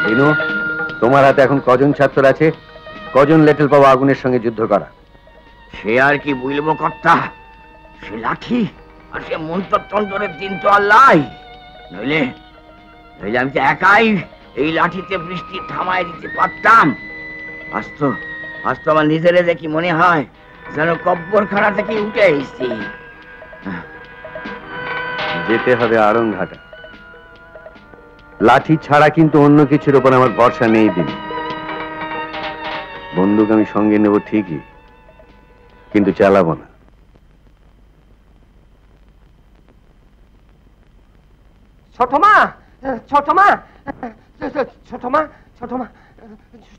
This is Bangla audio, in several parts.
দিনু, তোমার হাতে এখন কজন ছাত্র আছে? কজন লেটেল পাবো আগুনের সঙ্গে যুদ্ধ করা? সে আর কি বলবো কর্তা, সে লাঠি আর সে মন্ত্রতন্ত্রের দিন তো আল্লাহ। নইলে নইলে আমি তো একাই এই লাঠিতে বৃষ্টি থামায় দিতে পারতাম। আজ তো আমার নিজের দেখি মনে হয় যেন কব্বরখানা থেকে উঠে এসেছি। যেতে হবে আড়ংঘাটা। লাঠি ছাড়া কিন্তু অন্য কিছুর উপর আমার ভরসা নেই দিন। বন্দুক আমি সঙ্গে নেব ঠিকই, কিন্তু চালাবো না। ছোট মা, ছোট মা, ছোট মা, ছোট মা,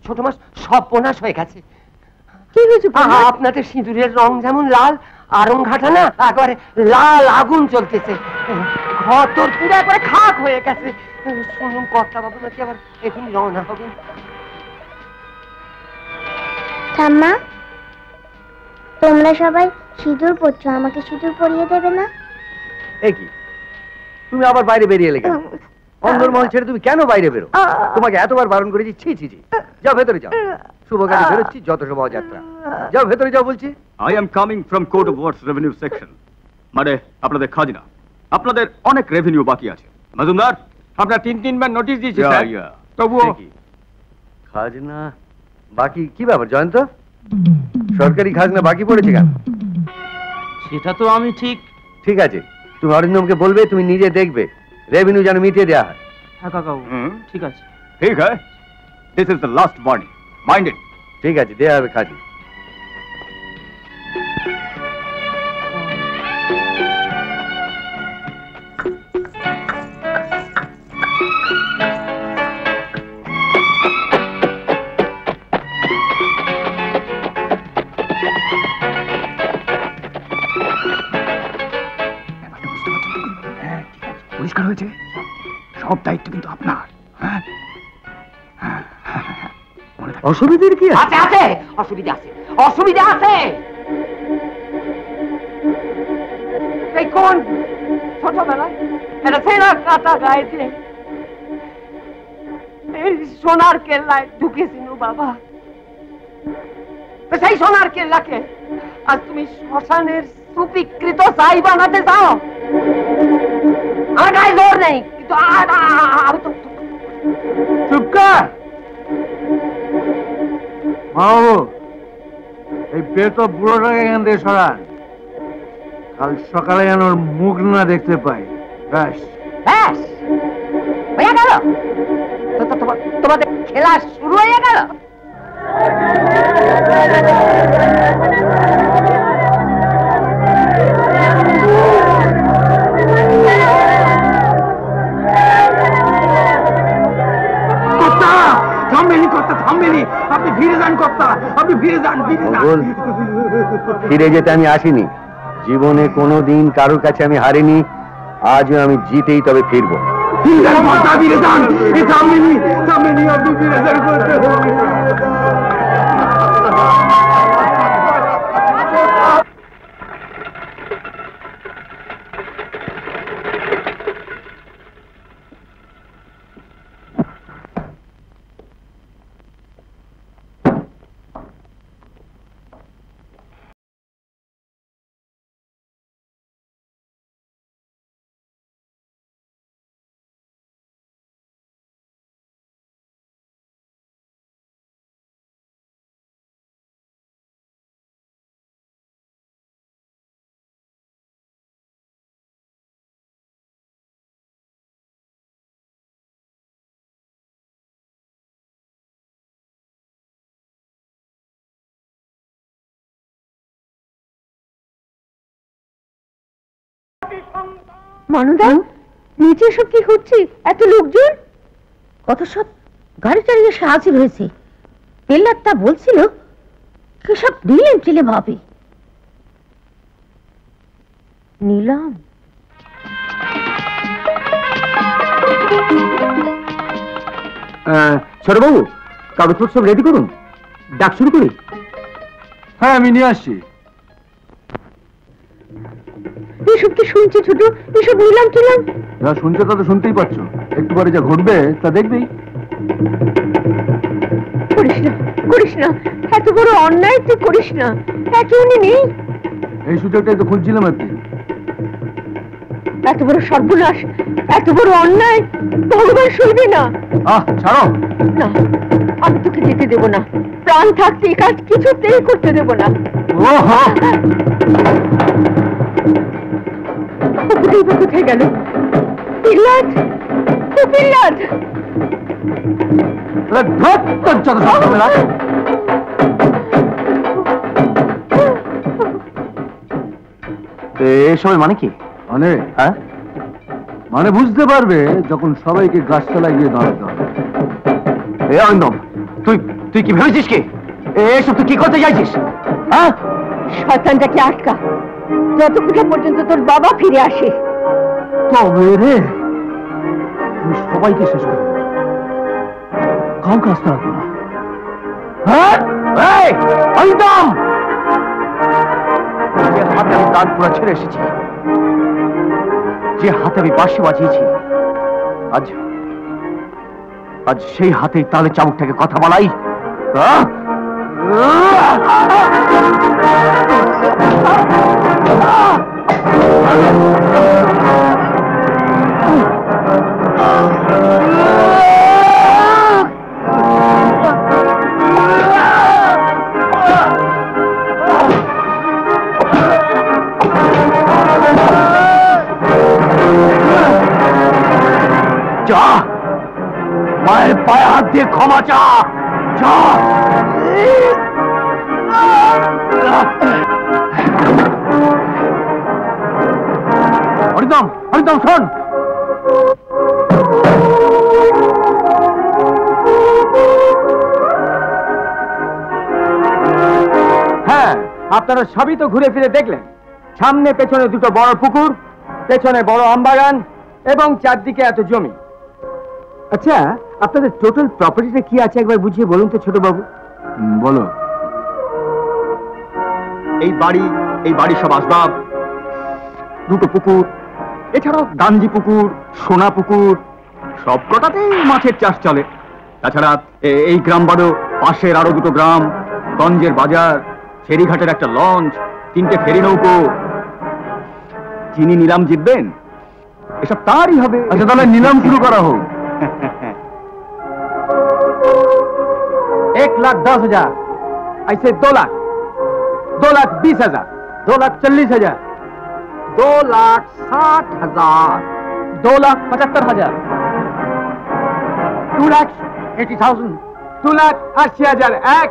ছোট মা, সব বোনাস হয়ে গেছে। কি হয়েছে? আপনাদের সিঁদুরের রং যেমন লাল, আড়ংঘাটা না একবারে লাল আগুন চলতেছে। ঘর তোর পুরো একবারে খাক হয়ে গেছে। শুনুন কর্তা বাবু নাকি আবার এখন রওনা হবেন। ঠাম্মা, তোমরা সবাই সিঁদুর পরছো, আমাকে সিঁদুর পরিয়ে দেবে না? এ কি, তুমি আবার বাইরে বেরিয়ে এলে কেন? অন্দরমহল ছেড়ে তুমি কেন বাইরে বেরো? তোমাকে এতবার বারণ করেছি। ছি ছি ছি, যাও ভেতরে যাও। শুভ কাজে বেরোচ্ছি, যত শোভাযাত্রা। যাও ভেতরে যাও বলছি। I am coming from court of words revenue section, মানে আপনাদের খাজনা। আপনাদের অনেক রেভিনিউ বাকি আছে। মজুমদার, আপনার 3-3 বার নোটিশ দিয়েছি স্যার। তবুও খাজনা বাকি? কি ব্যাপার জয়ন্ত, সরকারি খাজনা বাকি পড়েছে কেন? সেটা তো আমি ঠিক আছে, তুমি অরিন্দমকে বলবে, তুমি নিজে দেখবে রেভিনিউ যেন মিটিয়ে দেওয়া হয়। হ্যাঁ কাকাবু, ঠিক আছে। ঠিক আছে, this is the last warning, mind it. ঠিক আছে, দেওয়া হবে খাজনা। পরিষ্কার হয়েছে, সব দায়িত্ব কিন্তু আপনার। অসুবিধার কি আছে? আছে অসুবিধা আছে, অসুবিধা আছে। এই কোন ছোটবেলায় এটা ছেঁড়া কাটা গাইতে এই সোনার কেল্লায় ঢুকেছিল বাবা। সেই সোনার কেল্লাকে আজ তুমি শ্মশানের সুবিকৃত ছাই বানাতে চাও? আমার গায়ে জোর নেই, কিন্তু আমি তো চুপ কর বাবু। এই পেট বুড়োটাকে এখান থেকে সরান, কাল সকালে যেন ওর মুখ না দেখতে পাই। ব্যাস ব্যাস হয়ে গেল, তোমাদের খেলা শুরু হয়ে গেল। আপনি ফিরে যান কর্তা, আপনি ফিরে যান। ফিরে যেতে আমি আসিনি, জীবনে কোনোদিন কারোর কাছে আমি হারিনি, আজও আমি জিতেই তবে ফিরবো। ফিরে যান, আপনি ফিরে যান করতে হবে। মানুদা, নিচে সব কি হচ্ছে? এত লোকজন, কত সব গাড়ি টাড়ি এসে হাজির হয়েছে। পেল্লার তা বলছিল কি সব নিলেন টিলে ভাবে। নিলাম ছোটবাবু, কাগজপত্র সব রেডি করুন, ডাক শুরু করি। হ্যাঁ, আমি নিয়ে আসছি। এসব কি শুনছি ছোট? এসব নিলাম টিলাম যা শুনছো তা তো শুনতেই পাচ্ছ, একটু পরে যা ঘটবে তা দেখবেই। করিস না, এত বড় অন্যায় তুই করিস না। একে উনি নেই, এই সুযোগটাই তো খুঁজছিলাম আর কি। এত বড় সর্বনাশ, এত বড় অন্যায় ভগবান সইবে না। ছাড়ো না, আমি তোকে যেতে দেবো না। প্রাণ থাকতে এই কাজ কিছুতেই করতে দেবো না। কোথায় গেল পিল্লাদ? পিল্লাদ এসবের মানে কি? মানে বুঝতে পারবে যখন সবাইকে গাছতলায় গিয়ে দাঁড়াতে হবে। অরিন্দম, তুই কি ভেবেছিস কি এসব তুই কি করতে চাইছিস? শয়তানটাকে আটকা, যতক্ষণ পর্যন্ত তোর বাবা ফিরে আসে। তবে রে তুমি সবাইকে শেষ করে কাউকে আসতে রাখবো না। অরিন্দম, যে হাতে আমি দানপুরা ছেড়ে এসেছি, যে হাতে আমি বাঁশি বাজিয়েছি, আজ সেই হাতেই তালে চাবুকটাকে কথা বলাই। যা, মায়ের পায়ে হাত দিয়ে ক্ষমা চা। যা। হরিদম, হরিদম শোন। হ্যাঁ, আপনারা সবই তো ঘুরে ফিরে দেখলেন। সামনে পেছনে দুটো বড় পুকুর, পেছনে বড় আমবাগান এবং চারদিকে এত জমি। আচ্ছা, আপনাদের টোটাল প্রপার্টিটা কি আছে একবার বুঝিয়ে বলুন তো ছোট বাবু। বলো। এই বাড়ি সব আসবাব, দুটো পুকুর, এছাড়াও গাঞ্জি পুকুর, সোনা পুকুর, সব কটাতেই মাছের চাষ চলে। তাছাড়া এই গ্রাম বাদও পাশের আরো দুটো গ্রাম, গঞ্জের বাজার, ফেরিঘাটের একটা লঞ্চ, 3টে ফেরি নৌকো। যিনি নিলাম জিতবেন এসব তারই হবে। আচ্ছা, তাহলে নিলাম শুরু করা হোক। 1,10,000, ऐसे 2 लाख, 2,20,000, 2,40,000, 2,60,000, 2,75,000, 2,80,000, 2,80,000 এক।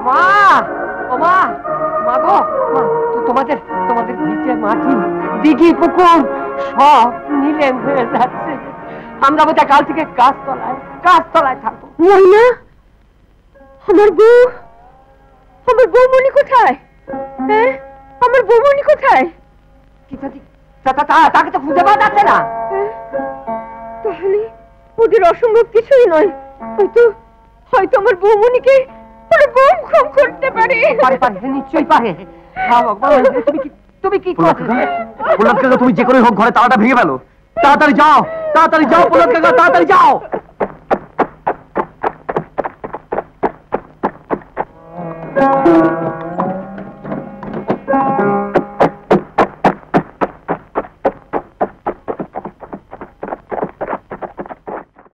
মা, ও মা, মা গো, তোমাদের ভিটে মাটি, দিঘি, পুকুর সব নিলেন হয়ে যাচ্ছে। আমরা বোধহয় কাল থেকে গাছতলায় থাকবো। ময়না, আমার বৌমণি কোথায়? হ্যাঁ, আমার বৌমণি কোথায়? তাকে তো খুঁজে পাওয়া যাচ্ছে না। তাহলে ওদের অসম্ভব কিছুই নয়। হয়তো আমার বৌমণিকে ওরা গুম খুম করতে পারে। নিশ্চয়ই পারে। তুমি কি করছো? তুমি যে করে হোক ঘরে তালাটা ভেঙে ফেলো। তাড়াতাড়ি যাও, পোলাদ কাকা, তাড়াতাড়ি যাও।